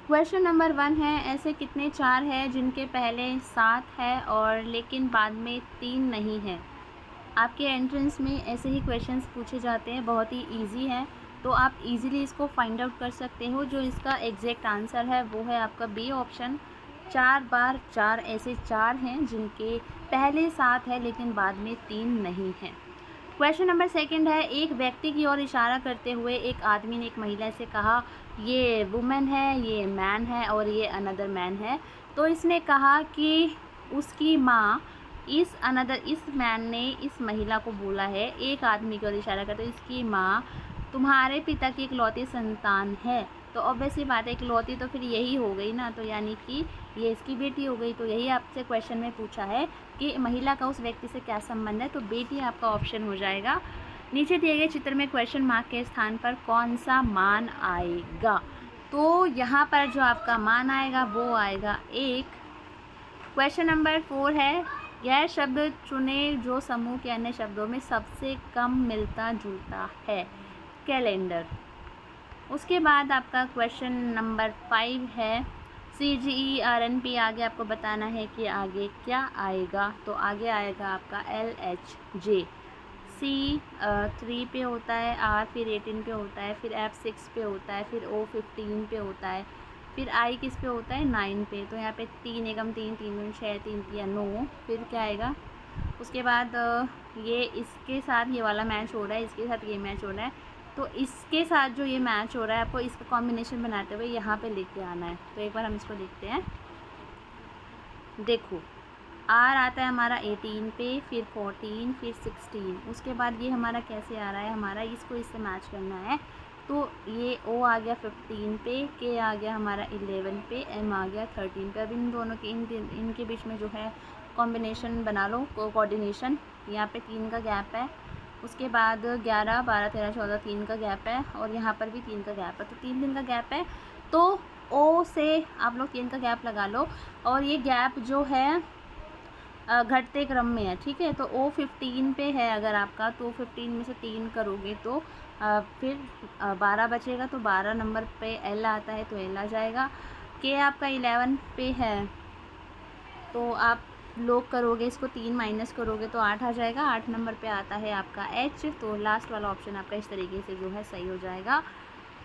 Question number 1 है, ऐसे कितने चार हैं जिनके पहले 7 है और लेकिन बाद में 3 नहीं है। आपके एंट्रेंस में ऐसे ही क्वेश्चंस पूछे जाते हैं, बहुत ही इजी है, तो आप इजीली इसको फाइंड आउट कर सकते हो। जो इसका एग्जैक्ट आंसर है वो है आपका बी ऑप्शन। 4 बार 4 ऐसे चार हैं जिनके पहले 7 है लेकिन बाद में 3 नहीं है। क्वेश्चन नंबर 2 है, एक व्यक्ति की ओर इशारा करते हुए एक आदमी ने एक महिला से कहा, ये वुमेन है, ये मैन है और ये अनदर मैन है। तो इसने कहा कि उसकी माँ, इस मैन ने इस महिला को बोला है, एक आदमी की ओर इशारा करते हुए, इसकी माँ तुम्हारे पिता की इकलौती संतान है। तो ऑब्वियसली बात है, इकलौती तो फिर यही हो गई ना, तो यानी कि ये इसकी बेटी हो गई। तो यही आपसे क्वेश्चन में पूछा है कि महिला का उस व्यक्ति से क्या संबंध है, तो बेटी आपका ऑप्शन हो जाएगा। नीचे दिए गए चित्र में क्वेश्चन मार्क के स्थान पर कौन सा मान आएगा, तो यहाँ पर जो आपका मान आएगा वो आएगा 1। क्वेश्चन नंबर 4 है, यह शब्द चुने जो समूह के अन्य शब्दों में सबसे कम मिलता जुलता है। कैलेंडर। उसके बाद आपका क्वेश्चन नंबर 5 है, CGERNP आगे आपको बताना है कि आगे क्या आएगा, तो आगे आएगा आपका LHJ। C 3 पे होता है, R फिर 18 पे होता है, फिर F 6 पे होता है, फिर O 15 पे होता है, फिर I किस पे होता है 9 पे। तो यहाँ पे 3 एकम 3, 3 दूनी 6, 3 तिया 9, फिर क्या आएगा। उसके बाद ये इसके साथ ये वाला मैच हो रहा है, इसके साथ ये मैच हो रहा है, तो इसके साथ जो ये मैच हो रहा है आपको इसका कॉम्बिनेशन बनाते हुए यहाँ पे लेके आना है। तो एक बार हम इसको देखते हैं। देखो, R आता है हमारा 18 पे, फिर 14, फिर 16। उसके बाद ये हमारा कैसे आ रहा है, हमारा इसको इससे मैच करना है। तो ये O आ गया 15 पे, K आ गया हमारा 11 पे, M आ गया 13 पे। अब इन दोनों के इनके बीच में जो है कॉम्बिनेशन बना लो, कोऑर्डिनेशन। यहाँ पे 3 का गैप है, उसके बाद 11, 12, 13, 14 3 का गैप है, और यहाँ पर भी 3 का गैप है, तो 3 दिन का गैप है। तो O से आप लोग 3 का गैप लगा लो, और ये गैप जो है घटते क्रम में है, ठीक है। तो O 15 पे है अगर आपका, तो 15 में से 3 करोगे तो फिर 12 बचेगा, तो 12 नंबर पे L आता है, तो L आ जाएगा। K आपका 11 पे है, तो आप लोग करोगे इसको 3 माइनस करोगे तो 8 आ जाएगा। 8 नंबर पे आता है आपका H, तो लास्ट वाला ऑप्शन आपका इस तरीके से जो है सही हो जाएगा।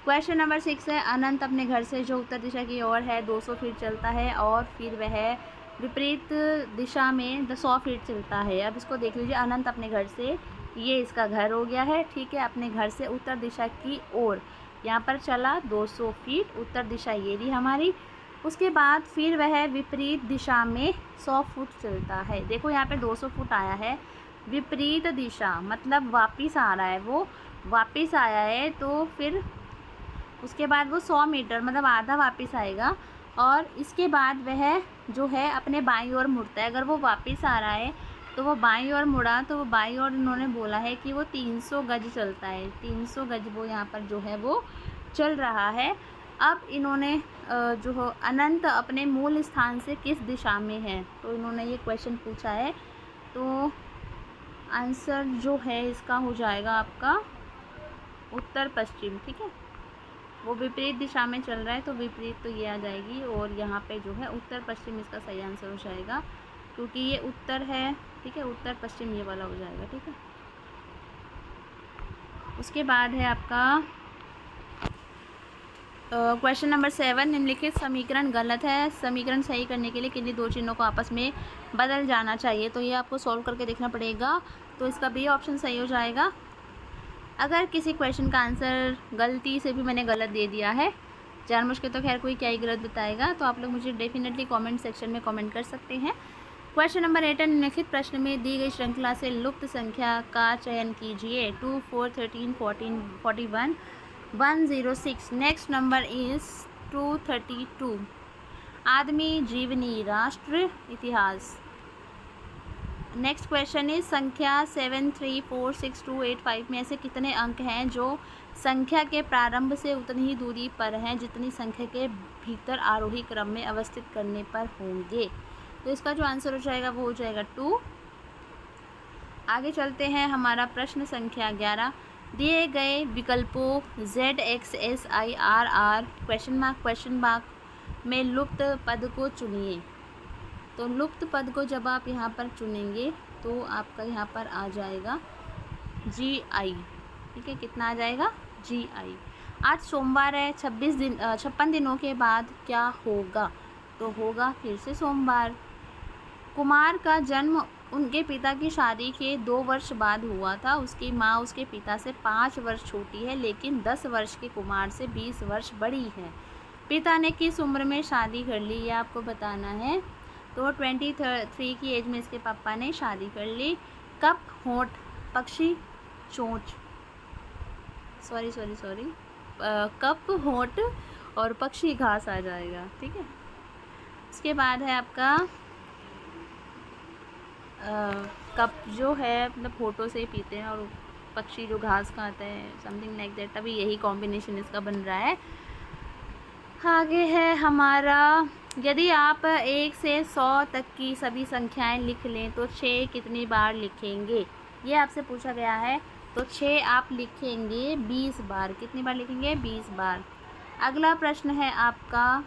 क्वेश्चन नंबर 6 है, अनंत अपने घर से जो उत्तर दिशा की ओर है 200 फीट चलता है और फिर वह विपरीत दिशा में 100 फीट चलता है। अब इसको देख लीजिए, अनंत अपने घर से, ये इसका घर हो गया है, ठीक है, अपने घर से उत्तर दिशा की ओर यहाँ पर चला 200 फीट, उत्तर दिशा ये रही हमारी। उसके बाद फिर वह विपरीत दिशा में 100 फुट चलता है। देखो यहाँ पे 200 फुट आया है, विपरीत दिशा मतलब वापस आ रहा है, वो वापस आया है, तो फिर उसके बाद वो 100 मीटर मतलब आधा वापस आएगा, और इसके बाद वह जो है अपने बाईं ओर मुड़ता है। अगर वो वापस आ रहा है तो वो बाईं ओर मुड़ा, तो वो बाईं ओर इन्होंने बोला है कि वो 300 गज चलता है, 300 गज वो यहाँ पर जो है वो चल रहा है। अब इन्होंने जो हो अनंत अपने मूल स्थान से किस दिशा में है, तो इन्होंने ये क्वेश्चन पूछा है। तो आंसर जो है इसका हो जाएगा आपका उत्तर पश्चिम, ठीक है। वो विपरीत दिशा में चल रहा है, तो विपरीत तो ये आ जाएगी, और यहाँ पे जो है उत्तर पश्चिम इसका सही आंसर हो जाएगा, क्योंकि ये उत्तर है, ठीक है, उत्तर पश्चिम ये वाला हो जाएगा, ठीक है। उसके बाद है आपका क्वेश्चन नंबर 7, निम्नलिखित समीकरण गलत है, समीकरण सही करने के लिए किन्हीं दो चिन्हों को आपस में बदल जाना चाहिए। तो ये आपको सॉल्व करके देखना पड़ेगा, तो इसका बी ऑप्शन सही हो जाएगा। अगर किसी क्वेश्चन का आंसर गलती से भी मैंने गलत दे दिया है, जानबूझ के तो खैर कोई क्या ही गलत बताएगा, तो आप लोग मुझे डेफिनेटली कमेंट सेक्शन में कमेंट कर सकते हैं। क्वेश्चन नंबर 8, निम्नलिखित प्रश्न में दी गई श्रृंखला से लुप्त संख्या का चयन कीजिए। 2, 4, 13, 14, 41, 106। Next number is 232। आदमी, जीवनी, राष्ट्र, इतिहास। नेक्स्ट क्वेश्चन इज संख्या 7, 3, 4, 6, 2, 8, 5 में ऐसे कितने अंक हैं जो संख्या के प्रारंभ से उतनी ही दूरी पर हैं जितनी संख्या के भीतर आरोही क्रम में अवस्थित करने पर होंगे। तो इसका जो आंसर हो जाएगा वो हो जाएगा 2। आगे चलते हैं, हमारा प्रश्न संख्या 11, दिए गए विकल्पों Z, X, S, I, R, R, question mark में लुप्त पद को चुनिए। तो लुप्त पद को जब आप यहाँ पर चुनेंगे तो आपका यहाँ पर आ जाएगा GI। ठीक है, कितना आ जाएगा GI। आज सोमवार है, 56 दिनों के बाद क्या होगा? तो होगा फिर से सोमवार। कुमार का जन्म उनके पिता की शादी के 2 वर्ष बाद हुआ था। उसकी माँ उसके पिता से 5 वर्ष छोटी है, लेकिन 10 वर्ष के कुमार से 20 वर्ष बड़ी है। पिता ने किस उम्र में शादी कर ली, ये आपको बताना है। तो 23 की एज में इसके पापा ने शादी कर ली। कप, होंठ, पक्षी, चोंच, सॉरी कप, होंठ और पक्षी घास आ जाएगा। ठीक है, उसके बाद है आपका कप जो है मतलब होठों से पीते हैं और पक्षी जो घास खाते हैं, समथिंग लाइक दैट। अभी यही कॉम्बिनेशन इसका बन रहा है। आगे है हमारा, यदि आप 1 से 100 तक की सभी संख्याएं लिख लें तो 6 कितनी बार लिखेंगे, ये आपसे पूछा गया है। तो 6 आप लिखेंगे 20 बार। कितनी बार लिखेंगे? 20 बार। अगला प्रश्न है आपका,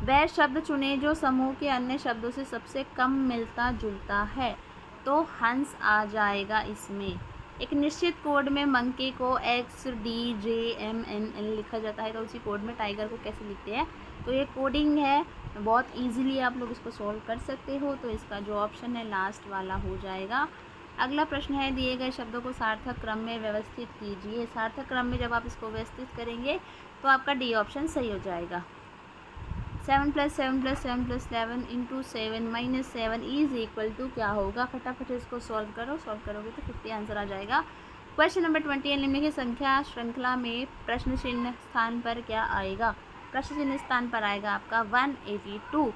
वह शब्द चुने जो समूह के अन्य शब्दों से सबसे कम मिलता जुलता है। तो हंस आ जाएगा इसमें। एक निश्चित कोड में मंकी को XDJMNL लिखा जाता है, तो उसी कोड में टाइगर को कैसे लिखते हैं? तो ये कोडिंग है, बहुत इजीली आप लोग इसको सॉल्व कर सकते हो। तो इसका जो ऑप्शन है लास्ट वाला हो जाएगा। अगला प्रश्न है, दिए गए शब्दों को सार्थक क्रम में व्यवस्थित कीजिए। सार्थक क्रम में जब आप इसको व्यवस्थित करेंगे तो आपका डी ऑप्शन सही हो जाएगा। 7 + 7 + 7 + 11 × 7 - 7 इज इक्वल टू क्या होगा? फटाफट इसको सॉल्व करो। सॉल्व करोगे तो 50 आंसर आ जाएगा। क्वेश्चन नंबर 20, निम्नलिखित संख्या श्रृंखला में प्रश्न चिन्ह स्थान पर क्या आएगा? प्रश्न चिन्ह स्थान पर आएगा आपका 182।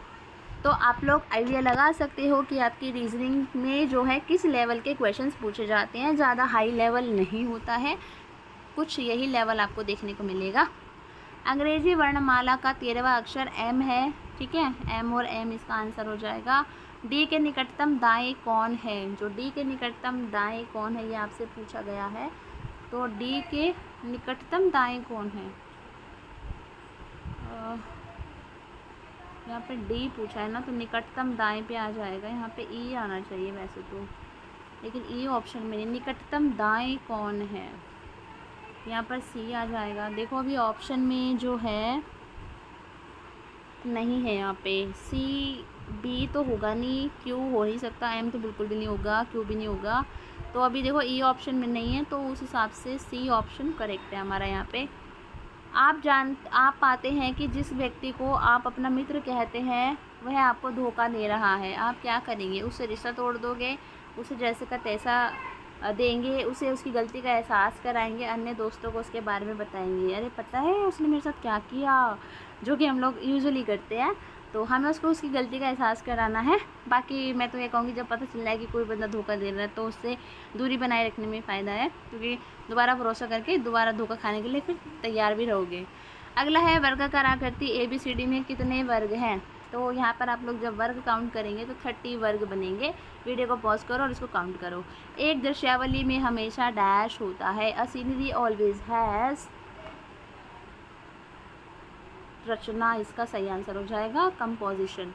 तो आप लोग आइडिया लगा सकते हो कि आपकी रीजनिंग में जो है किस लेवल के क्वेश्चंस पूछे जाते हैं। ज़्यादा हाई लेवल नहीं होता है, कुछ यही लेवल आपको देखने को मिलेगा। अंग्रेजी वर्णमाला का 13वां अक्षर M है। ठीक है, M और M इसका आंसर हो जाएगा। D के निकटतम दाएं कौन है? जो D के निकटतम दाएं कौन है, ये आपसे पूछा गया है। तो D के निकटतम दाएं कौन है? यहाँ पे D पूछा है ना, तो निकटतम दाएं पे आ जाएगा। यहाँ पे E आना चाहिए वैसे तो, लेकिन E ऑप्शन में नहीं। निकटतम दाएं कौन है, यहाँ पर C आ जाएगा। देखो अभी ऑप्शन में जो है नहीं है, यहाँ पे C, B तो होगा नहीं, Q हो नहीं सकता, M तो बिल्कुल भी नहीं होगा, Q भी नहीं होगा। तो अभी देखो E ऑप्शन में नहीं है, तो उस हिसाब से C ऑप्शन करेक्ट है हमारा। यहाँ पे आप पाते हैं कि जिस व्यक्ति को आप अपना मित्र कहते हैं वह आपको धोखा दे रहा है, आप क्या करेंगे? उससे रिश्ता तोड़ दोगे, उसे जैसे का तैसा देंगे, उसे उसकी गलती का एहसास कराएंगे, अन्य दोस्तों को उसके बारे में बताएंगे, अरे पता है उसने मेरे साथ क्या किया, जो कि हम लोग यूजुअली करते हैं। तो हमें उसको उसकी गलती का एहसास कराना है। बाकी मैं तो ये कहूँगी, जब पता चल जाए कि कोई बंदा धोखा दे रहा है तो उससे दूरी बनाए रखने में फ़ायदा है, क्योंकि दोबारा भरोसा करके दोबारा धोखा खाने के लिए फिर तैयार भी रहोगे। अगला है, वर्गाकार आकृति ABCD में कितने वर्ग हैं? तो यहाँ पर आप लोग जब वर्ग काउंट करेंगे तो 30 वर्ग बनेंगे। वीडियो को पॉज करो और इसको काउंट करो। एक दृश्यावली में हमेशा डैश होता है। अ सीनरी ऑलवेज हैज़, रचना इसका सही आंसर हो जाएगा। कंपोजिशन।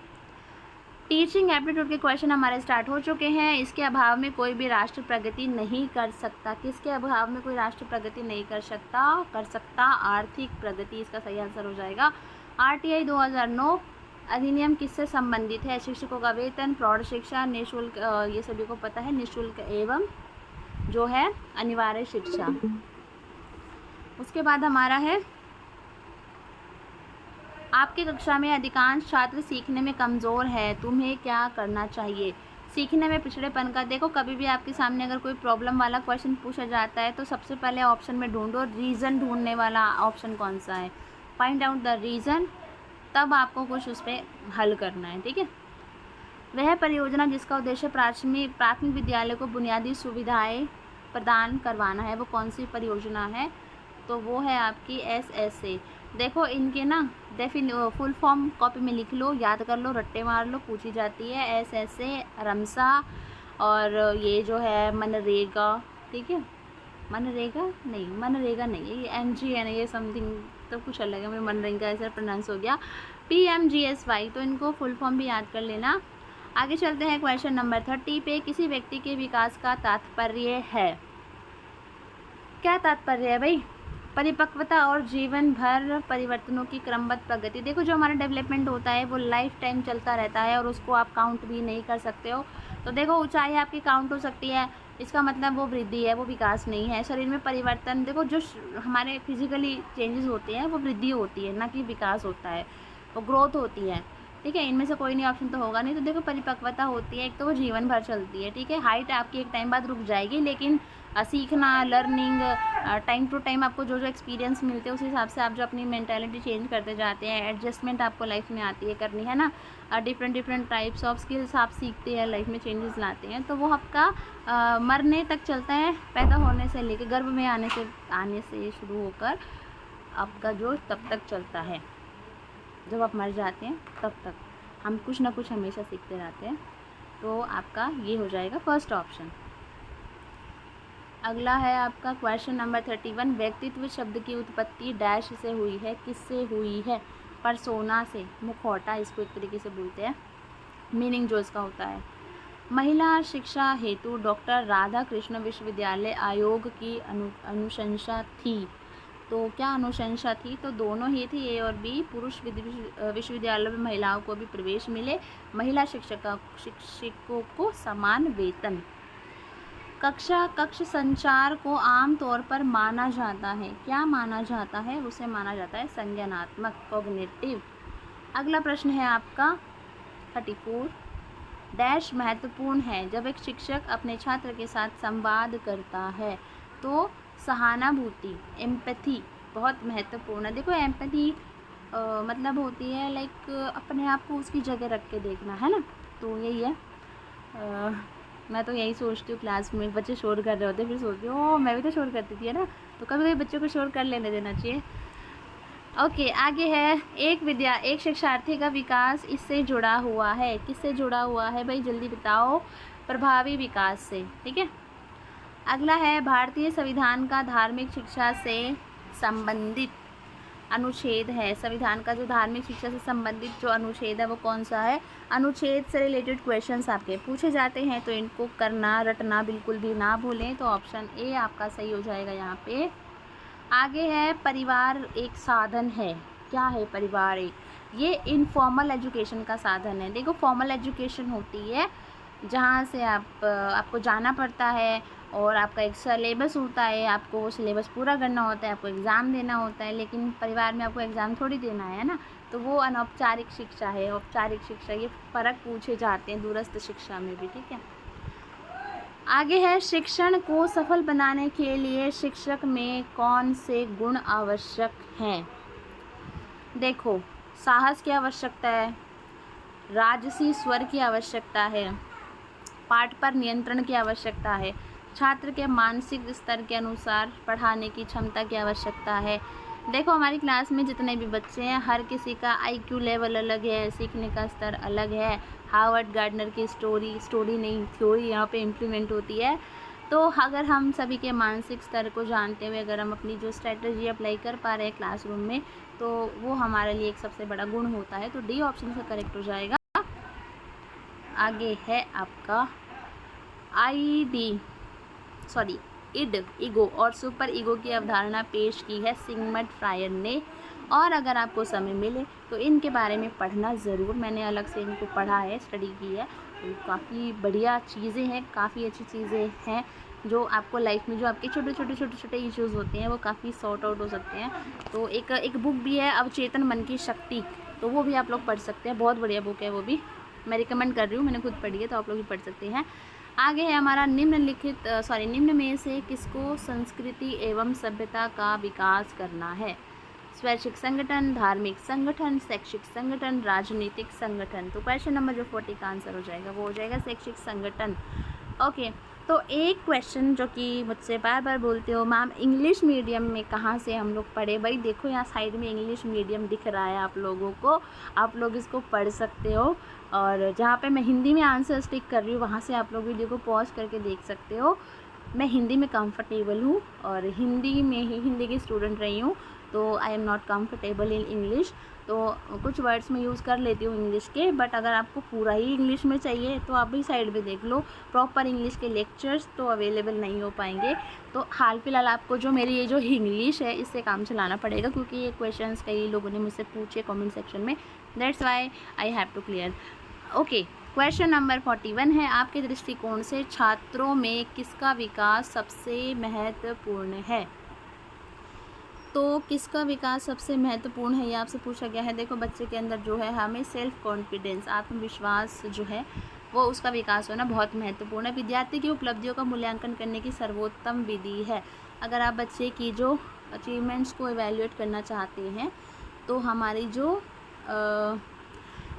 टीचिंग एप्टीट्यूड के क्वेश्चन हमारे स्टार्ट हो चुके हैं। इसके अभाव में कोई भी राष्ट्र प्रगति नहीं कर सकता। किसके अभाव में कोई राष्ट्र प्रगति नहीं कर सकता? आर्थिक प्रगति इसका सही आंसर हो जाएगा। RTI 2009 अधिनियम किससे संबंधित है? शिक्षकों का वेतन, प्रौढ़ शिक्षा, निःशुल्क, ये सभी को पता है, निःशुल्क एवं जो है अनिवार्य शिक्षा। उसके बाद हमारा है, आपकी कक्षा में अधिकांश छात्र सीखने में कमज़ोर है, तुम्हें क्या करना चाहिए? सीखने में पिछड़ेपन का, देखो कभी भी आपके सामने अगर कोई प्रॉब्लम वाला क्वेश्चन पूछा जाता है तो सबसे पहले ऑप्शन में ढूंढो रीज़न ढूंढने वाला ऑप्शन कौन सा है, फाइंड आउट द रीज़न, तब आपको कुछ उस पर हल करना है। ठीक है, वह परियोजना जिसका उद्देश्य प्राथमिक विद्यालय को बुनियादी सुविधाएं प्रदान करवाना है, वो कौन सी परियोजना है? तो वो है आपकी SSA। देखो इनके ना फुल फॉर्म कॉपी में लिख लो, याद कर लो, रट्टे मार लो, पूछी जाती है। SSA, रमसा, और ये जो है मनरेगा। ठीक है, मनरेगा नहीं, ये MG है ना, ये समथिंग मतलब कुछ अलग है, मेरे मनरेगा का ऐसा प्रोनाउंस हो गया PMGSY, तो इनको फुल फॉर्म भी याद कर लेना। आगे चलते हैं क्वेश्चन नंबर 30 पे। किसी व्यक्ति के विकास का तात्पर्य है, क्या तात्पर्य है भाई? परिपक्वता और जीवन भर परिवर्तनों की क्रमबद्ध प्रगति। देखो जो हमारा डेवलपमेंट होता है वो लाइफ टाइम चलता रहता है और उसको आप काउंट भी नहीं कर सकते हो। तो देखो ऊंचाई आपकी काउंट हो सकती है, इसका मतलब वो वृद्धि है, वो विकास नहीं है। शरीर में परिवर्तन, देखो जो हमारे फिजिकली चेंजेस होते हैं वो वृद्धि होती है, ना कि विकास होता है, वो ग्रोथ होती है। ठीक है, इनमें से कोई नहीं ऑप्शन तो होगा नहीं। तो देखो परिपक्वता होती है एक, तो वो जीवन भर चलती है। ठीक है, हाइट आपकी एक टाइम बाद रुक जाएगी, लेकिन सीखना, लर्निंग, टाइम टू टाइम आपको जो जो एक्सपीरियंस मिलते हैं उस हिसाब से आप जो अपनी मेंटालिटी चेंज करते जाते हैं, एडजस्टमेंट आपको लाइफ में आती है करनी, है ना। डिफरेंट टाइप्स ऑफ स्किल्स आप सीखते हैं, लाइफ में चेंजेस लाते हैं। तो वो आपका मरने तक चलता है, पैदा होने से लेकर गर्भ में आने से शुरू होकर आपका जो तब तक चलता है, जब आप मर जाते हैं तब तक हम कुछ ना कुछ हमेशा सीखते रहते हैं। तो आपका ये हो जाएगा फर्स्ट ऑप्शन। अगला है आपका क्वेश्चन नंबर 31। व्यक्तित्व शब्द की उत्पत्ति डैश से हुई है, किससे हुई है? परसोना से, मुखौटा इसको एक तरीके से बोलते हैं, मीनिंग जो इसका होता है। महिला शिक्षा हेतु डॉक्टर राधा कृष्ण विश्वविद्यालय आयोग की अनुशंसा थी। तो क्या अनुशंसा थी? तो दोनों ही थी, ए और बी। पुरुष विश्वविद्यालयों में महिलाओं को भी प्रवेश मिले, महिला शिक्षकों को समान वेतन। कक्ष संचार को आम तौर पर माना जाता है, क्या माना जाता है? उसे माना जाता है संज्ञानात्मक, कॉग्निटिव। अगला प्रश्न है आपका 34। डैश महत्वपूर्ण है जब एक शिक्षक अपने छात्र के साथ संवाद करता है? तो सहानुभूति, एम्पैथी बहुत महत्वपूर्ण है। देखो एम्पैथी मतलब होती है लाइक अपने आप को उसकी जगह रख के देखना, है ना। तो यही है। मैं तो यही सोचती हूँ, क्लास में बच्चे शोर कर रहे होते हैं, फिर सोचती हूँ ओ मैं भी तो शोर करती थी, है ना। तो कभी कभी बच्चों को शोर कर लेने देना चाहिए। ओके, आगे है एक शिक्षार्थी का विकास इससे जुड़ा हुआ है, किससे जुड़ा हुआ है भाई? जल्दी बताओ। प्रभावी विकास से। ठीक है, अगला है भारतीय संविधान का धार्मिक शिक्षा से संबंधित अनुच्छेद है। संविधान का जो धार्मिक शिक्षा से संबंधित जो अनुच्छेद है वो कौन सा है? अनुच्छेद से रिलेटेड क्वेश्चंस आपके पूछे जाते हैं, तो इनको करना रटना बिल्कुल भी ना भूलें। तो ऑप्शन ए आपका सही हो जाएगा यहाँ पे। आगे है परिवार एक साधन है, क्या है परिवार एक? ये इनफॉर्मल एजुकेशन का साधन है। देखो फॉर्मल एजुकेशन होती है जहाँ से आपको जाना पड़ता है और आपका एक सिलेबस होता है, आपको वो सिलेबस पूरा करना होता है, आपको एग्ज़ाम देना होता है। लेकिन परिवार में आपको एग्ज़ाम थोड़ी देना है ना। तो वो अनौपचारिक शिक्षा है, औपचारिक शिक्षा, ये फ़र्क पूछे जाते हैं दूरस्थ शिक्षा में भी। ठीक है, आगे है शिक्षण को सफल बनाने के लिए शिक्षक में कौन से गुण आवश्यक हैं? देखो साहस की आवश्यकता है, राजसी स्वर की आवश्यकता है, पाठ पर नियंत्रण की आवश्यकता है, छात्र के मानसिक स्तर के अनुसार पढ़ाने की क्षमता की आवश्यकता है। देखो हमारी क्लास में जितने भी बच्चे हैं हर किसी का IQ लेवल अलग है, सीखने का स्तर अलग है। हार्वर्ड गार्डनर की स्टोरी नहीं थ्योरी यहाँ पे इम्प्लीमेंट होती है। तो अगर हम सभी के मानसिक स्तर को जानते हुए अगर हम अपनी जो स्ट्रेटजी अप्लाई कर पा रहे हैं क्लासरूम में, तो वो हमारे लिए एक सबसे बड़ा गुण होता है। तो डी ऑप्शन से करेक्ट हो जाएगा। आगे है आपका इड, ईगो और सुपर ईगो की अवधारणा पेश की है सिगमंड फ्रायर ने। और अगर आपको समय मिले तो इनके बारे में पढ़ना ज़रूर, मैंने अलग से इनको पढ़ा है, स्टडी की है। तो काफ़ी बढ़िया चीज़ें हैं, काफ़ी अच्छी चीज़ें हैं जो आपको लाइफ में जो आपके छोटे इश्यूज़ होते हैं वो काफ़ी सॉर्ट आउट हो सकते हैं। तो एक बुक भी है अवचेतन मन की शक्ति, तो वो भी आप लोग पढ़ सकते हैं, बहुत बढ़िया बुक है, वो भी मैं रिकमेंड कर रही हूँ, मैंने खुद पढ़ी है, तो आप लोग भी पढ़ सकते हैं। आगे है हमारा निम्न में से किसको संस्कृति एवं सभ्यता का विकास करना है? स्वैच्छिक संगठन, धार्मिक संगठन, शैक्षिक संगठन, राजनीतिक संगठन। तो क्वेश्चन नंबर जो 40 का आंसर हो जाएगा वो हो जाएगा शैक्षिक संगठन। ओके, तो एक क्वेश्चन जो कि मुझसे बार बार बोलते हो मैम इंग्लिश मीडियम में कहाँ से हम लोग पढ़े? भाई देखो यहाँ साइड में इंग्लिश मीडियम दिख रहा है आप लोगों को, आप लोग इसको पढ़ सकते हो। और जहाँ पे मैं हिंदी में आंसर स्टिक कर रही हूँ वहाँ से आप लोग वीडियो को पॉज करके देख सकते हो। मैं हिंदी में कंफर्टेबल हूँ और हिंदी में ही हिंदी की स्टूडेंट रही हूँ, तो I am not comfortable in English, तो कुछ वर्ड्स मैं यूज़ कर लेती हूँ इंग्लिश के, बट अगर आपको पूरा ही इंग्लिश में चाहिए तो आप भी साइड पे देख लो, प्रॉपर इंग्लिश के लेक्चर्स तो अवेलेबल नहीं हो पाएंगे। तो हाल फिलहाल आपको जो मेरी ये जो इंग्लिश है इससे काम चलाना पड़ेगा, क्योंकि ये क्वेश्चंस कई लोगों ने मुझसे पूछे कमेंट सेक्शन में, that's why I have to clear. Okay, question number 41 है, आपके दृष्टिकोण से छात्रों में किसका विकास सबसे महत्वपूर्ण है? तो किसका विकास सबसे महत्वपूर्ण है ये आपसे पूछा गया है। देखो, बच्चे के अंदर जो है हमें सेल्फ कॉन्फिडेंस, आत्मविश्वास जो है वो उसका विकास होना बहुत महत्वपूर्ण है। विद्यार्थी की उपलब्धियों का मूल्यांकन करने की सर्वोत्तम विधि है। अगर आप बच्चे की जो अचीवमेंट्स को इवैल्यूएट करना चाहते हैं तो हमारी जो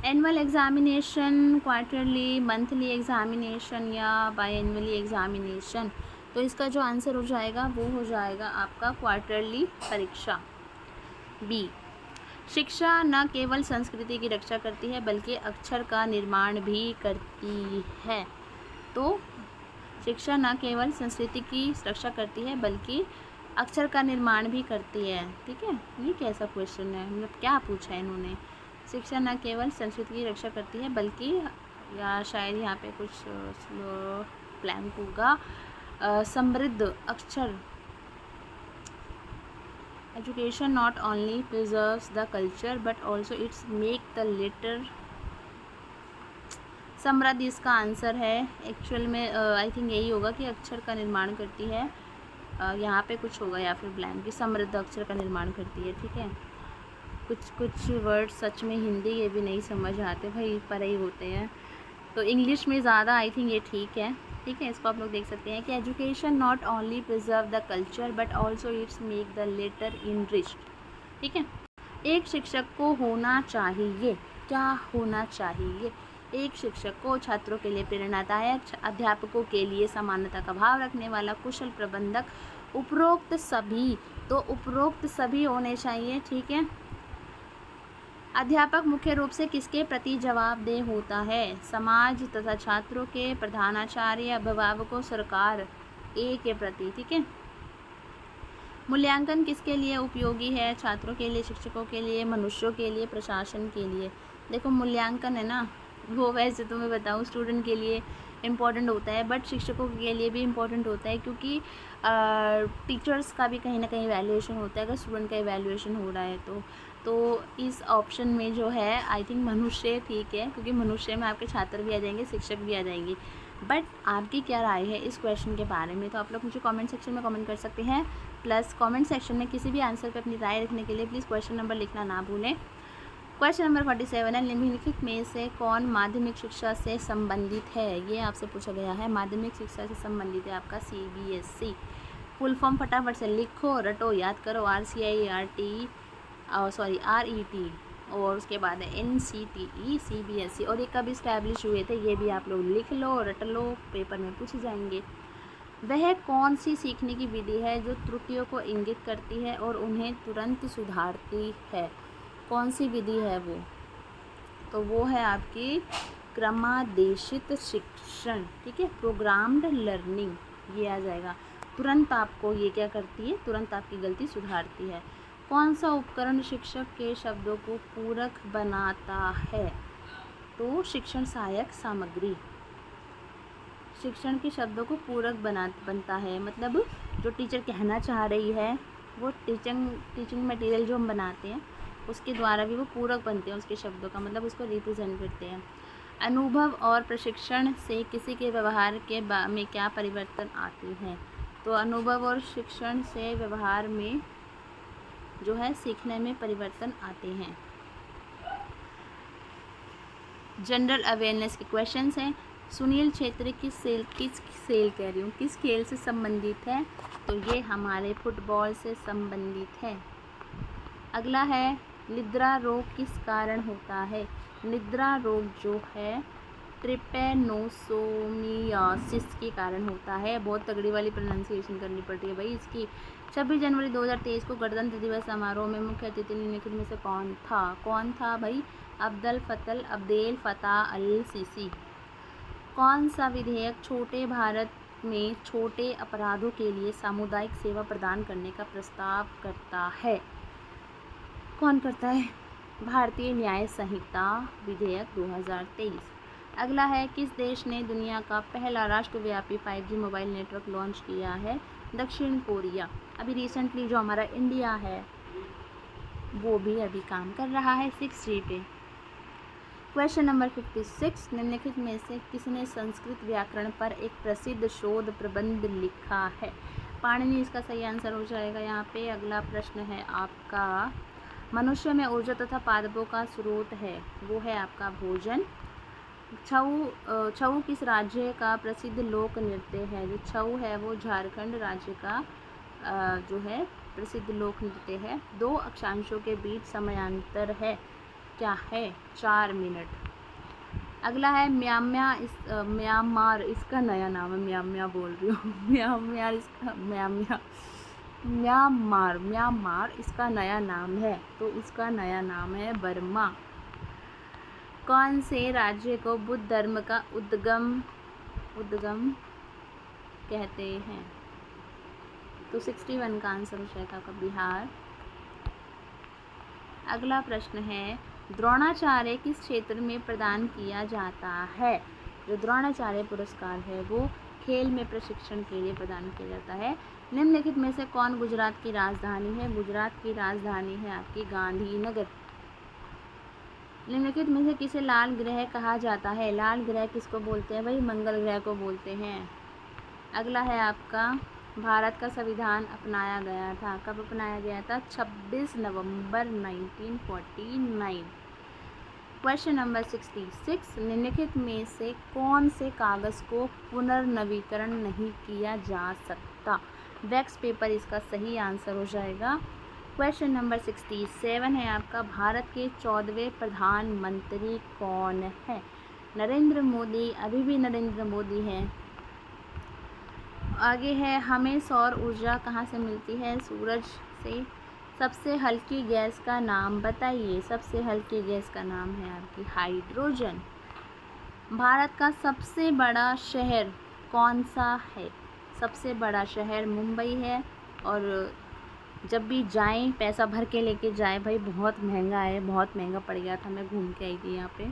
annual examination, quarterly, monthly examination या बाई एनुअली एग्ज़ामिनेशन, तो इसका जो आंसर हो जाएगा वो हो जाएगा आपका क्वार्टरली परीक्षा। बी, शिक्षा न केवल संस्कृति की रक्षा करती है बल्कि अक्षर का निर्माण भी करती है। तो शिक्षा न केवल संस्कृति की रक्षा करती है बल्कि अक्षर का निर्माण भी करती है। ठीक है, ये कैसा क्वेश्चन है, मतलब क्या पूछा है इन्होंने? शिक्षा न केवल संस्कृति की रक्षा करती है बल्कि, या शायद यहाँ पे कुछ ब्लैंक होगा, समृद्ध अक्षर। Education not only preserves the culture but also its make the latter. समृद्ध इसका आंसर है। एक्चुअल में आई थिंक यही होगा कि अक्षर का निर्माण करती है, यहाँ पे कुछ होगा या फिर ब्लैंक, कि समृद्ध अक्षर का निर्माण करती है। ठीक है, कुछ वर्ड सच में हिंदी ये भी नहीं समझ आते भाई, पर ही होते हैं, तो इंग्लिश में ज़्यादा आई थिंक ये ठीक है। ठीक है, इसको आप लोग देख सकते हैं कि education not only preserve the culture but also its make the latter enriched. ठीक है, एक शिक्षक को होना चाहिए, क्या होना चाहिए? एक शिक्षक को छात्रों के लिए प्रेरणादायक, अध्यापकों के लिए समानता का भाव रखने वाला, कुशल प्रबंधक, उपरोक्त सभी, तो उपरोक्त सभी होने चाहिए। ठीक है, अध्यापक मुख्य रूप से किसके प्रति जवाबदेह होता है? समाज तथा छात्रों के, प्रधानाचार्य, अभिभावकों, सरकार, ए के प्रति। ठीक है, मूल्यांकन किसके लिए उपयोगी है? छात्रों के लिए, शिक्षकों के लिए, मनुष्यों के लिए, प्रशासन के लिए। देखो, मूल्यांकन है ना, वो वैसे तो मैं बताऊँ स्टूडेंट के लिए इम्पॉर्टेंट होता है, बट शिक्षकों के लिए भी इम्पॉर्टेंट होता है, क्योंकि टीचर्स का भी कहीं ना कहीं वैल्यूएशन होता है अगर स्टूडेंट का इवैल्यूएशन हो रहा है तो इस ऑप्शन में जो है आई थिंक मनुष्य ठीक है, क्योंकि मनुष्य में आपके छात्र भी आ जाएंगे, शिक्षक भी आ जाएंगे। बट आपकी क्या राय है इस क्वेश्चन के बारे में, तो आप लोग मुझे कमेंट सेक्शन में कमेंट कर सकते हैं। प्लस कमेंट सेक्शन में किसी भी आंसर पे अपनी राय रखने के लिए प्लीज़ क्वेश्चन नंबर लिखना ना भूलें। क्वेश्चन नंबर 47 है, निम्नलिखित में से कौन माध्यमिक शिक्षा से संबंधित है? ये आपसे पूछा गया है, माध्यमिक शिक्षा से संबंधित है आपका CBSE। फुल फॉर्म फटाफट से लिखो, रटो, याद करो, RCIERT RET, और उसके बाद है NCTE CBSE, और ये कब इस्टेब्लिश हुए थे ये भी आप लोग लिख लो, रट लो, पेपर में पूछे जाएंगे। वह कौन सी सीखने की विधि है जो त्रुटियों को इंगित करती है और उन्हें तुरंत सुधारती है? कौन सी विधि है वो? तो वो है आपकी क्रमादेशित शिक्षण। ठीक है, प्रोग्राम्ड लर्निंग ये आ जाएगा। तुरंत आपको ये क्या करती है? तुरंत आपकी गलती सुधारती है। कौन सा उपकरण शिक्षक के शब्दों को पूरक बनाता है? तो शिक्षण सहायक सामग्री शिक्षण के शब्दों को पूरक बनता है, मतलब जो टीचर कहना चाह रही है वो टीचिंग मटेरियल जो हम बनाते हैं उसके द्वारा भी वो पूरक बनते हैं उसके शब्दों का, मतलब उसको रिप्रेजेंट करते हैं। अनुभव और प्रशिक्षण से किसी के व्यवहार में क्या परिवर्तन आते हैं? तो अनुभव और शिक्षण से व्यवहार में जो है सीखने में परिवर्तन आते हैं। जनरल अवेयरनेस के क्वेश्चंस हैं। सुनील छेत्री किस खेल से संबंधित है? तो ये हमारे फुटबॉल से संबंधित है। अगला है, निद्रा रोग किस कारण होता है? निद्रा रोग जो है ट्रिपेनोसोमियासिस के कारण होता है। बहुत तगड़ी वाली प्रोनाउंसिएशन करनी पड़ती है भाई इसकी। 26 जनवरी 2023 को गणतंत्र दिवस समारोह में मुख्य अतिथि निम्नलिखित में से कौन था भाई? अब्देल फताह अल सीसी। कौन सा विधेयक छोटे भारत में छोटे अपराधों के लिए सामुदायिक सेवा प्रदान करने का प्रस्ताव करता है? कौन करता है? भारतीय न्याय संहिता विधेयक 2023। अगला है, किस देश ने दुनिया का पहला राष्ट्रव्यापी 5G मोबाइल नेटवर्क लॉन्च किया है? दक्षिण कोरिया। अभी रिसेंटली जो हमारा इंडिया है वो भी अभी काम कर रहा है 6G पे। क्वेश्चन नंबर 56, निम्नलिखित में से किसने संस्कृत व्याकरण पर एक प्रसिद्ध शोध प्रबंध लिखा है? पाणिनि इसका सही आंसर हो जाएगा यहाँ पे। अगला प्रश्न है आपका, मनुष्य में ऊर्जा तथा पादपों का स्रोत है, वो है आपका भोजन। छऊ किस राज्य का प्रसिद्ध लोक नृत्य है? जो छऊ है वो झारखंड राज्य का जो है प्रसिद्ध लोक नृत्य है। 2 अक्षांशों के बीच समांतर है, क्या है? 4 मिनट। अगला है, म्यांमार इसका नया नाम है, म्यांमार बोल रही हूँ म्यांमार इसका नया नाम है, तो इसका नया नाम है बर्मा। कौन से राज्य को बुद्ध धर्म का उद्गम कहते हैं? तो 61 का आंसर हो जाएगा आपका बिहार। अगला प्रश्न है, द्रोणाचार्य किस क्षेत्र में प्रदान किया जाता है? जो द्रोणाचार्य पुरस्कार है वो खेल में प्रशिक्षण के लिए प्रदान किया जाता है। निम्नलिखित में से कौन गुजरात की राजधानी है? गुजरात की राजधानी है आपकी गांधीनगर। निम्नलिखित में से किसे लाल ग्रह कहा जाता है? लाल ग्रह किसको बोलते हैं भाई? मंगल ग्रह को बोलते हैं। अगला है आपका, भारत का संविधान अपनाया गया था, कब अपनाया गया था? 26 नवंबर 1949। क्वेश्चन नंबर 66, निम्नलिखित में से कौन से कागज़ को पुनर्नवीकरण नहीं किया जा सकता? वैक्स पेपर इसका सही आंसर हो जाएगा। क्वेश्चन नंबर 67 है आपका, भारत के 14वें प्रधानमंत्री कौन है? नरेंद्र मोदी, अभी भी नरेंद्र मोदी हैं। आगे है, हमें सौर ऊर्जा कहाँ से मिलती है? सूरज से। सबसे हल्की गैस का नाम बताइए। सबसे हल्की गैस का नाम है आपकी हाइड्रोजन। भारत का सबसे बड़ा शहर कौन सा है? सबसे बड़ा शहर मुंबई है, और जब भी जाएं पैसा भर के लेके जाएं भाई, बहुत महंगा है, बहुत महंगा पड़ गया था, मैं घूम के आई थी यहाँ पे।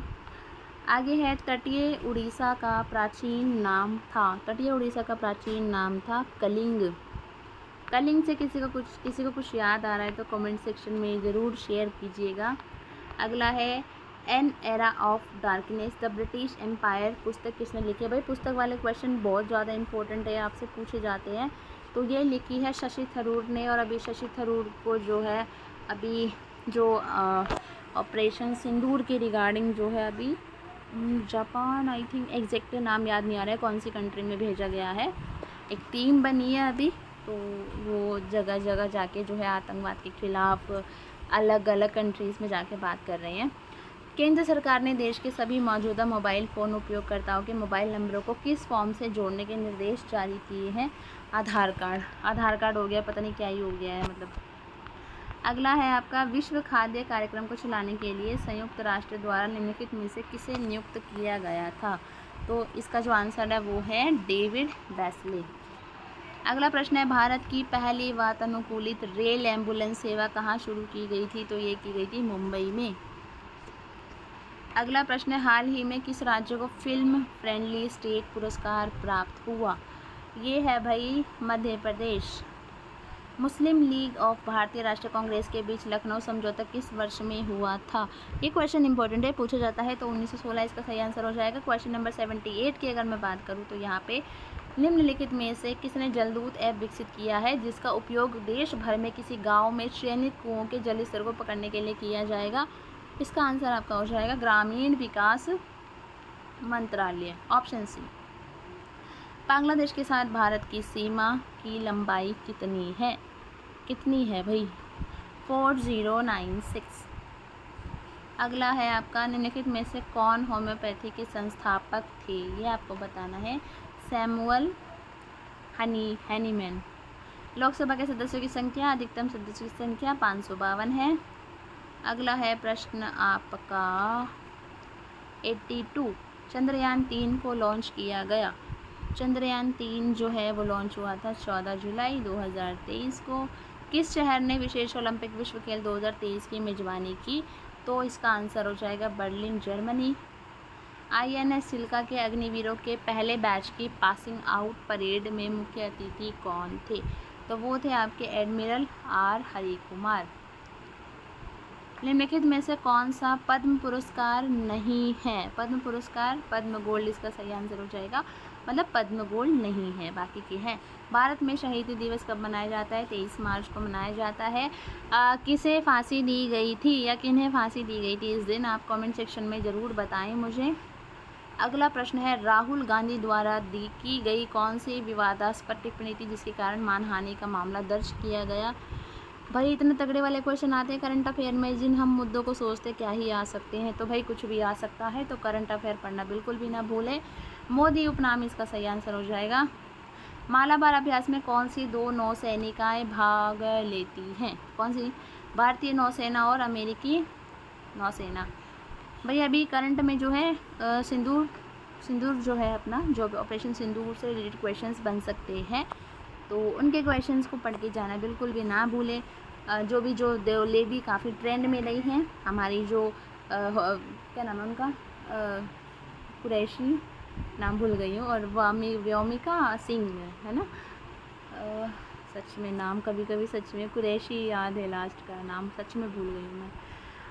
आगे है, तटीय उड़ीसा का प्राचीन नाम था। तटीय उड़ीसा का प्राचीन नाम था कलिंग। कलिंग से किसी को कुछ याद आ रहा है तो कमेंट सेक्शन में ज़रूर शेयर कीजिएगा। अगला है, an era of darkness the British empire पुस्तक किसने लिखी है? भाई पुस्तक वाले क्वेश्चन बहुत ज़्यादा इंपॉर्टेंट है, आपसे पूछे जाते हैं। तो ये लिखी है शशि थरूर ने, और अभी शशि थरूर को जो है अभी जो ऑपरेशन सिंदूर के रिगार्डिंग जो है अभी जापान, आई थिंक एग्जैक्ट नाम याद नहीं आ रहा है कौन सी कंट्री में भेजा गया है। एक टीम बनी है अभी, तो वो जगह जगह जाके जो है आतंकवाद के खिलाफ अलग अलग कंट्रीज़ में जाके बात कर रहे हैं। केंद्र सरकार ने देश के सभी मौजूदा मोबाइल फ़ोन उपयोगकर्ताओं के मोबाइल नंबरों को किस फॉर्म से जोड़ने के निर्देश जारी किए हैं? आधार कार्ड हो गया, पता नहीं क्या ही हो गया है मतलब। अगला है आपका, विश्व खाद्य कार्यक्रम को चलाने के लिए संयुक्त राष्ट्र द्वारा निम्नलिखित में से किसे नियुक्त किया गया था? तो इसका जो आंसर है वो है डेविड बेस्ले। अगला प्रश्न है, भारत की पहली वातानुकूलित रेल एम्बुलेंस सेवा कहाँ शुरू की गई थी? तो ये की गई थी मुंबई में। अगला प्रश्न है, हाल ही में किस राज्य को फिल्म फ्रेंडली स्टेट पुरस्कार प्राप्त हुआ? ये है भाई मध्य प्रदेश। मुस्लिम लीग ऑफ भारतीय राष्ट्रीय कांग्रेस के बीच लखनऊ समझौता किस वर्ष में हुआ था? ये क्वेश्चन इंपॉर्टेंट है, पूछा जाता है, तो 1916 इसका सही आंसर हो जाएगा। क्वेश्चन नंबर 78 की अगर मैं बात करूँ तो यहाँ पे निम्नलिखित में से किसने जलदूत ऐप विकसित किया है जिसका उपयोग देश भर में किसी गाँव में चयनित कुओं के जल स्तर को पकड़ने के लिए किया जाएगा? इसका आंसर आपका हो जाएगा ग्रामीण विकास मंत्रालय, ऑप्शन सी। बांग्लादेश के साथ भारत की सीमा की लंबाई कितनी है? कितनी है भाई? 4096। अगला है आपका, निम्नलिखित में से कौन होम्योपैथी के संस्थापक थे? ये आपको बताना है। Samuel Hahnemann. लोकसभा के सदस्यों की संख्या, अधिकतम सदस्यों की संख्या 552 है। अगला है प्रश्न आपका 82, चंद्रयान 3 को लॉन्च किया गया। चंद्रयान 3 जो है वो लॉन्च हुआ था 14 जुलाई 2023 को। किस शहर ने विशेष ओलंपिक विश्व खेल 2023 की मेजबानी की? तो इसका आंसर हो जाएगा बर्लिन, जर्मनी। INS चिल्का के अग्निवीरों के पहले बैच की पासिंग आउट परेड में मुख्य अतिथि कौन थे? तो वो थे आपके एडमिरल R हरि कुमार। निम्नलिखित में से कौन सा पद्म पुरस्कार नहीं है? पद्म पुरस्कार, पद्म गोल्ड इसका सही आंसर हो जाएगा, मतलब पद्म गोल्ड नहीं है, बाकी के हैं। भारत में शहीदी दिवस कब मनाया जाता है? 23 मार्च को मनाया जाता है। किसे फांसी दी गई थी या किन्हें फांसी दी गई थी इस दिन? आप कमेंट सेक्शन में ज़रूर बताएं मुझे। अगला प्रश्न है, राहुल गांधी द्वारा की गई कौन सी विवादास्पद टिप्पणी थी जिसके कारण मानहानि का मामला दर्ज किया गया? भाई इतने तगड़े वाले क्वेश्चन आते हैं करंट अफेयर में, जिन हम मुद्दों को सोचते क्या ही आ सकते हैं, तो भाई कुछ भी आ सकता है, तो करंट अफेयर पढ़ना बिल्कुल भी ना भूलें। मोदी उपनाम इसका सही आंसर हो जाएगा। मालाबार अभ्यास में कौन सी 2 नौसैनिकाएँ भाग लेती हैं? कौन सी? भारतीय नौसेना और अमेरिकी नौसेना। भाई अभी करंट में जो है सिंदूर जो है अपना, जो ऑपरेशन सिंदूर से रिलेटेड क्वेश्चंस बन सकते हैं, तो उनके क्वेश्चंस को पढ़ के जाना बिल्कुल भी ना भूलें। जो लेडी काफ़ी ट्रेंड में रही हैं, हमारी जो क्या नाम है उनका, कुरैशी, नाम भूल गई हूँ, और व्योमिका सिंह है ना, सच में नाम कभी कभी सच में कुरैशी याद है, लास्ट का नाम सच में भूल गई हूँ मैं।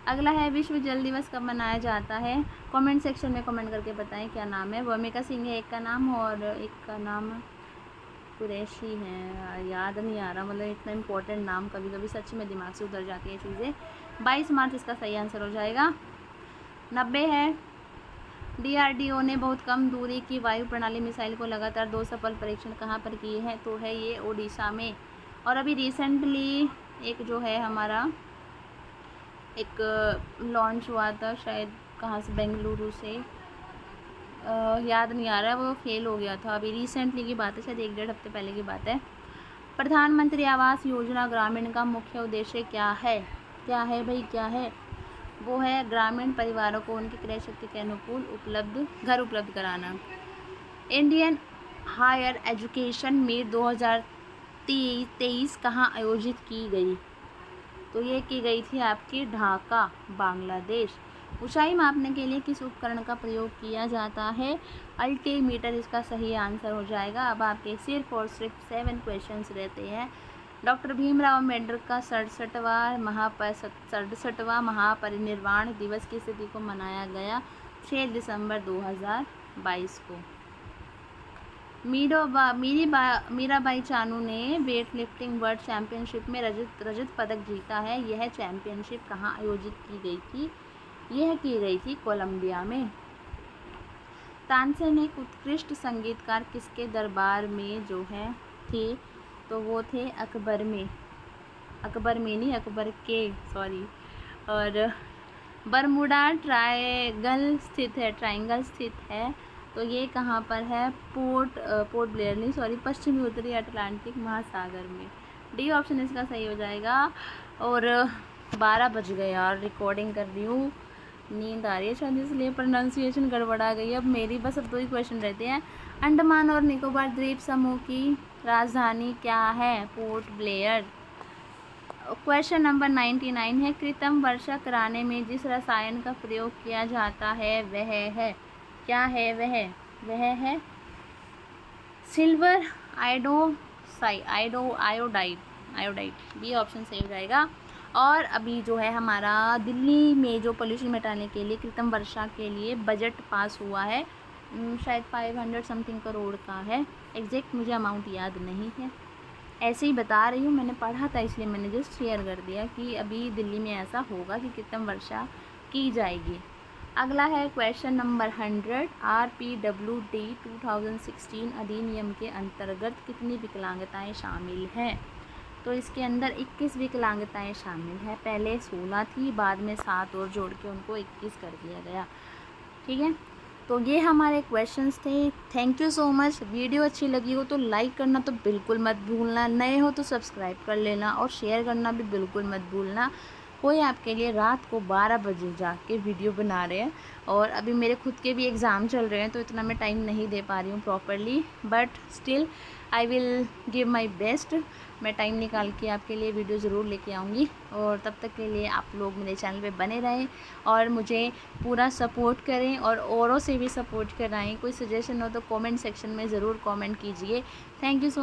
अगला है, विश्व जल दिवस कब मनाया जाता है? कमेंट सेक्शन में कमेंट करके बताएं क्या नाम है। व्योमिका सिंह है एक का नाम, और एक का नाम कुरैशी है, याद नहीं आ रहा, मतलब इतना इम्पोर्टेंट नाम कभी कभी सच में दिमाग से उतर जाती है चीज़ें। 22 मार्च इसका सही आंसर हो जाएगा। 90 है, DRDO ने बहुत कम दूरी की वायु प्रणाली मिसाइल को लगातार 2 सफल परीक्षण कहाँ पर किए हैं? तो है ये ओडिशा में। और अभी रिसेंटली एक जो है हमारा एक लॉन्च हुआ था, शायद कहाँ से, बेंगलुरु से, याद नहीं आ रहा है, वो फेल हो गया था, अभी रिसेंटली की बात है, शायद 1-1.5 हफ्ते पहले की बात है। प्रधानमंत्री आवास योजना ग्रामीण का मुख्य उद्देश्य क्या है? क्या है भाई, क्या है? वो है ग्रामीण परिवारों को उनकी क्रय शक्ति के अनुकूल घर उपलब्ध कराना। इंडियन हायर एजुकेशन मीट 2023 कहाँ आयोजित की गई? तो ये की गई थी आपकी ढाका, बांग्लादेश। ऊंचाई मापने के लिए किस उपकरण का प्रयोग किया जाता है? अल्टीमीटर इसका सही आंसर हो जाएगा। अब आपके सिर्फ और सिर्फ 7 क्वेश्चंस रहते हैं। डॉक्टर भीमराव अम्बेडकर का 67वां महापरिनिर्वाण दिवस किस तिथि को मनाया गया? 6 दिसंबर 2022 को। मीराबाई चानू ने वेट लिफ्टिंग वर्ल्ड चैम्पियनशिप में रजत पदक जीता है। यह चैम्पियनशिप कहाँ आयोजित की गई थी? यह की गई थी कोलंबिया में। तानसेन एक उत्कृष्ट संगीतकार किसके दरबार में जो है थे? तो वो थे अकबर में, अकबर के, सॉरी। और बरमूडा ट्रायंगल स्थित है, तो ये कहाँ पर है? पोर्ट ब्लेयर नहीं, सॉरी, पश्चिमी उत्तरी अटलांटिक महासागर में। डी ऑप्शन इसका सही हो जाएगा। और 12 बज गए यार, रिकॉर्डिंग कर रही हूँ, नींद आ रही है शायद, इसलिए प्रोनाउंसिएशन गड़बड़ा गई अब मेरी। बस अब 2 ही क्वेश्चन रहते हैं। अंडमान और निकोबार द्वीप समूह की राजधानी क्या है? Port Blair. क्वेश्चन नंबर 99 है, कृत्रिम वर्षा कराने में जिस रसायन का प्रयोग किया जाता है वह है, क्या है वह है सिल्वर आयोडाइड। बी ऑप्शन सही हो जाएगा। और अभी जो है हमारा दिल्ली में जो पोल्यूशन मिटाने के लिए कृत्रिम वर्षा के लिए बजट पास हुआ है, शायद 500 समथिंग करोड़ का है, एग्जैक्ट मुझे अमाउंट याद नहीं है, ऐसे ही बता रही हूँ, मैंने पढ़ा था इसलिए मैंने जस्ट शेयर कर दिया कि अभी दिल्ली में ऐसा होगा कि कृत्रिम वर्षा की जाएगी। अगला है क्वेश्चन नंबर 100, RPWD 2016 अधिनियम के अंतर्गत कितनी विकलांगताएं शामिल हैं? तो इसके अंदर 21 विकलांगताएं शामिल हैं। पहले 16 थी, बाद में 7 और जोड़ के उनको 21 कर दिया गया। ठीक है, तो ये हमारे क्वेश्चंस थे। Thank you so much. Video अच्छी लगी हो तो लाइक करना तो बिल्कुल मत भूलना, नए हो तो सब्सक्राइब कर लेना, और शेयर करना भी बिल्कुल मत भूलना। कोई आपके लिए रात को 12 बजे जाके वीडियो बना रहे हैं, और अभी मेरे खुद के भी एग्ज़ाम चल रहे हैं, तो इतना मैं टाइम नहीं दे पा रही हूँ properly, but still I will give my best. मैं टाइम निकाल के आपके लिए वीडियो ज़रूर लेके आऊँगी। और तब तक के लिए आप लोग मेरे चैनल पे बने रहें और मुझे पूरा सपोर्ट करें और औरों से भी सपोर्ट कराएं। कोई सजेशन हो तो कमेंट सेक्शन में ज़रूर कमेंट कीजिए। Thank you so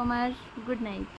much, good night.